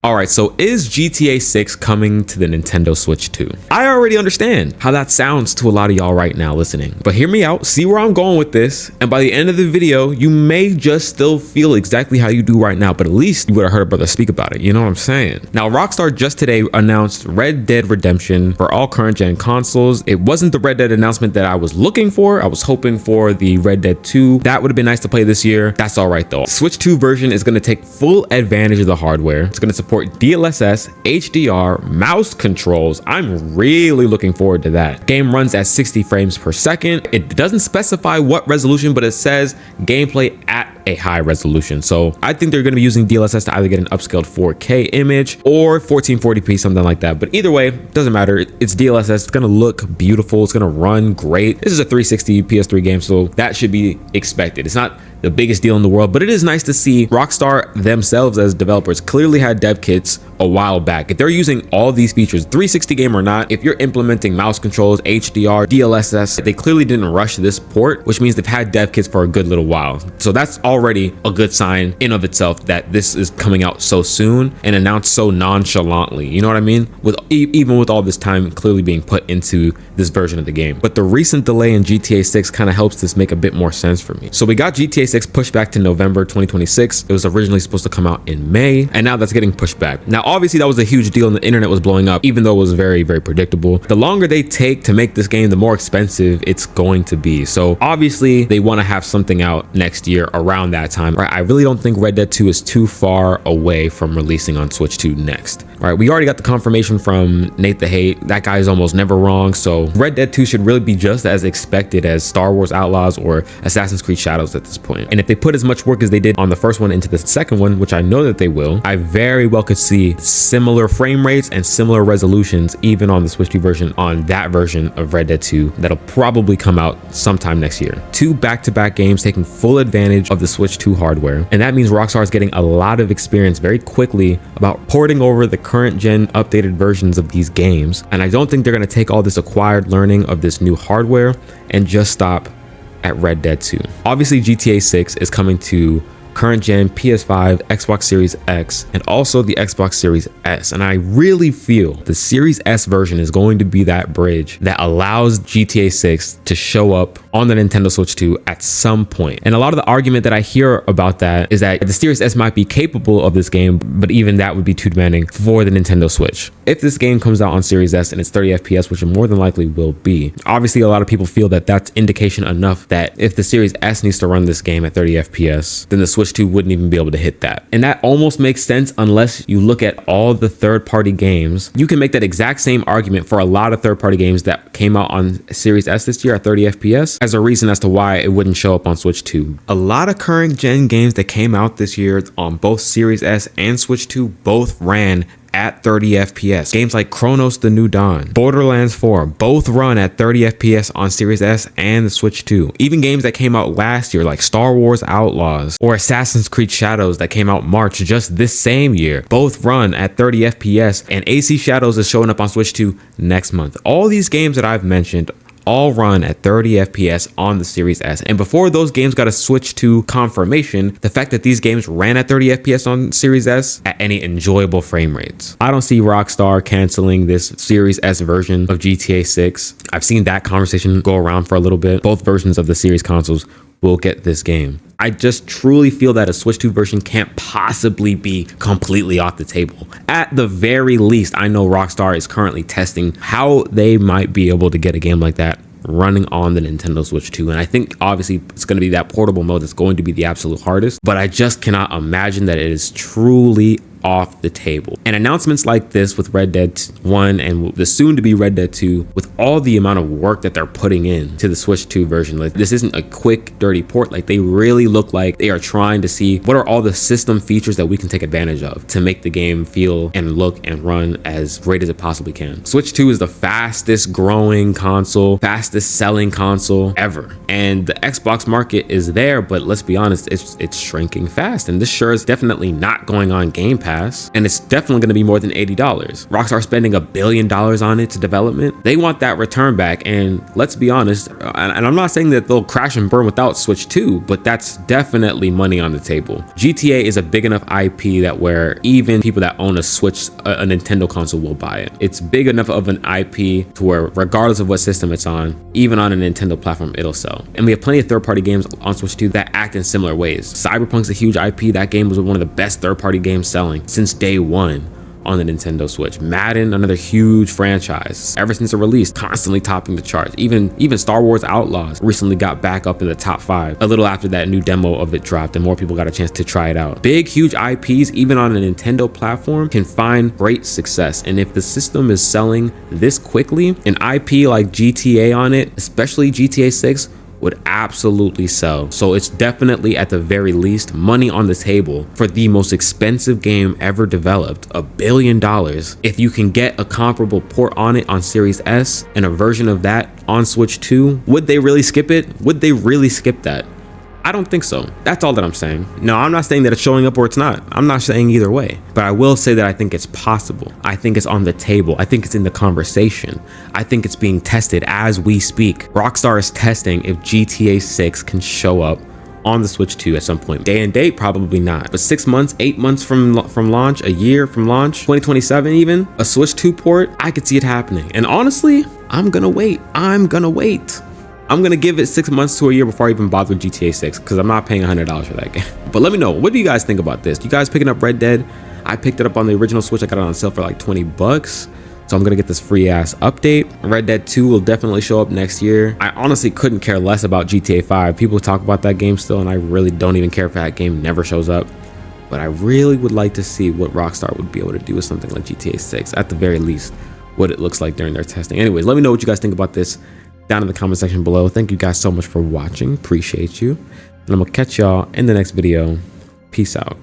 All right, so is GTA 6 coming to the Nintendo Switch 2? I already understand how that sounds to a lot of y'all right now listening, but hear me out, see where I'm going with this, and by the end of the video, you may just still feel exactly how you do right now, but at least you would have heard a brother speak about it, you know what I'm saying? Now, Rockstar just today announced Red Dead Redemption for all current gen consoles. It wasn't the Red Dead announcement that I was looking for. I was hoping for the Red Dead 2. That would have been nice to play this year. That's all right though. Switch 2 version is going to take full advantage of the hardware. It's going to support DLSS, HDR, mouse controls. I'm really looking forward to that. Game runs at 60 frames per second. It doesn't specify what resolution, but it says gameplay at a high resolution. So I think they're going to be using DLSS to either get an upscaled 4K image or 1440p, something like that. But either way, doesn't matter. It's DLSS. It's going to look beautiful. It's going to run great. This is a 360 PS3 game, so that should be expected. It's not the biggest deal in the world, but it is nice to see Rockstar themselves as developers clearly had dev kits a while back. If they're using all these features, 360 game or not, if you're implementing mouse controls, HDR, DLSS, they clearly didn't rush this port, which means they've had dev kits for a good little while. So that's already a good sign in of itself that this is coming out so soon and announced so nonchalantly. You know what I mean? With even with all this time clearly being put into this version of the game. But the recent delay in GTA 6 kind of helps this make a bit more sense for me. So we got GTA 6 pushed back to November 2026. It was originally supposed to come out in May, and now that's getting pushed back. Now, obviously that was a huge deal and the internet was blowing up, even though it was very, very predictable. The longer they take to make this game, the more expensive it's going to be. So obviously they want to have something out next year around that time. Right? I really don't think Red Dead 2 is too far away from releasing on Switch 2 next. All right, we already got the confirmation from Nate the Hate. That guy is almost never wrong. So Red Dead 2 should really be just as expected as Star Wars Outlaws or Assassin's Creed Shadows at this point. And if they put as much work as they did on the first one into the second one, which I know that they will, I very well could see similar frame rates and similar resolutions even on the Switch 2 version on that version of Red Dead 2 that'll probably come out sometime next year. Two back-to-back games taking full advantage of the Switch 2 hardware, and that means Rockstar is getting a lot of experience very quickly about porting over the current gen updated versions of these games. And I don't think they're going to take all this acquired learning of this new hardware and just stop at Red Dead 2. Obviously GTA 6 is coming to current gen PS5, Xbox Series X, and also the Xbox Series S. And I really feel the Series S version is going to be that bridge that allows GTA 6 to show up on the Nintendo Switch 2 at some point. And a lot of the argument that I hear about that is that the Series S might be capable of this game, but even that would be too demanding for the Nintendo Switch. If this game comes out on Series S and it's 30 FPS, which it more than likely will be, obviously a lot of people feel that that's indication enough that if the Series S needs to run this game at 30 FPS, then the Switch 2 wouldn't even be able to hit that. And that almost makes sense unless you look at all the third-party games. You can make that exact same argument for a lot of third-party games that came out on Series S this year at 30 FPS as a reason as to why it wouldn't show up on Switch 2. A lot of current gen games that came out this year on both Series S and Switch 2 both ran at 30 FPS. Games like Chronos: The New Dawn, Borderlands 4, both run at 30 FPS on Series S and the Switch 2. Even games that came out last year like Star Wars Outlaws or Assassin's Creed Shadows that came out March just this same year, both run at 30 FPS, and AC Shadows is showing up on Switch 2 next month. All these games that I've mentioned all run at 30 FPS on the Series S. And before those games got a Switch 2 confirmation, the fact that these games ran at 30 FPS on Series S at any enjoyable frame rates. I don't see Rockstar canceling this Series S version of GTA 6. I've seen that conversation go around for a little bit. Both versions of the series consoles will get this game. I just truly feel that a Switch 2 version can't possibly be completely off the table. At the very least, I know Rockstar is currently testing how they might be able to get a game like that running on the Nintendo Switch 2. And I think obviously it's going to be that portable mode that's going to be the absolute hardest, but I just cannot imagine that it is truly off the table. And announcements like this with Red Dead 1 and the soon to be Red Dead 2, with all the amount of work that they're putting in to the Switch 2 version, like this isn't a quick dirty port. Like they really look like they are trying to see what are all the system features that we can take advantage of to make the game feel and look and run as great as it possibly can. Switch 2 is the fastest growing console, fastest selling console ever, and the Xbox market is there, but let's be honest, it's shrinking fast, and this sure is definitely not going on Game Pass Pass, and it's definitely going to be more than $80. Rockstar spending $1 billion on it to development. They want that return back, and let's be honest, and I'm not saying that they'll crash and burn without Switch 2, but that's definitely money on the table. GTA is a big enough IP that where even people that own a Switch, a Nintendo console will buy it. It's big enough of an IP to where regardless of what system it's on, even on a Nintendo platform, it'll sell. And we have plenty of third-party games on Switch 2 that act in similar ways. Cyberpunk's a huge IP. That game was one of the best third-party games selling since day one on the Nintendo Switch. Madden, another huge franchise. Ever since it released, constantly topping the charts. Even Star Wars Outlaws recently got back up in the top 5 a little after that new demo of it dropped and more people got a chance to try it out. Big, huge IPs, even on a Nintendo platform, can find great success. And if the system is selling this quickly, an IP like GTA on it, especially GTA 6, would absolutely sell. So it's definitely at the very least money on the table for the most expensive game ever developed, $1 billion. If you can get a comparable port on it on Series S and a version of that on Switch 2, would they really skip it? Would they really skip that? I don't think so. That's all that I'm saying. No, I'm not saying that it's showing up or it's not. I'm not saying either way, but I will say that I think it's possible. I think it's on the table. I think it's in the conversation. I think it's being tested as we speak. Rockstar is testing if GTA 6 can show up on the Switch 2 at some point. Day and date, probably not. But 6 months, 8 months from launch, a year from launch, 2027 even, a Switch 2 port, I could see it happening. And honestly, I'm gonna wait. I'm gonna give it 6 months to a year before I even bother with GTA 6 because I'm not paying $100 for that game. But let me know, what do you guys think about this? You guys picking up Red Dead? I picked it up on the original Switch. I got it on sale for like 20 bucks. So I'm gonna get this free ass update. Red Dead 2 will definitely show up next year. I honestly couldn't care less about GTA 5. People talk about that game still, and I really don't even care if that game never shows up. But I really would like to see what Rockstar would be able to do with something like GTA 6, at the very least, what it looks like during their testing. Anyways, let me know what you guys think about this down in the comment section below. Thank you guys so much for watching. Appreciate you. And I'm gonna catch y'all in the next video. Peace out.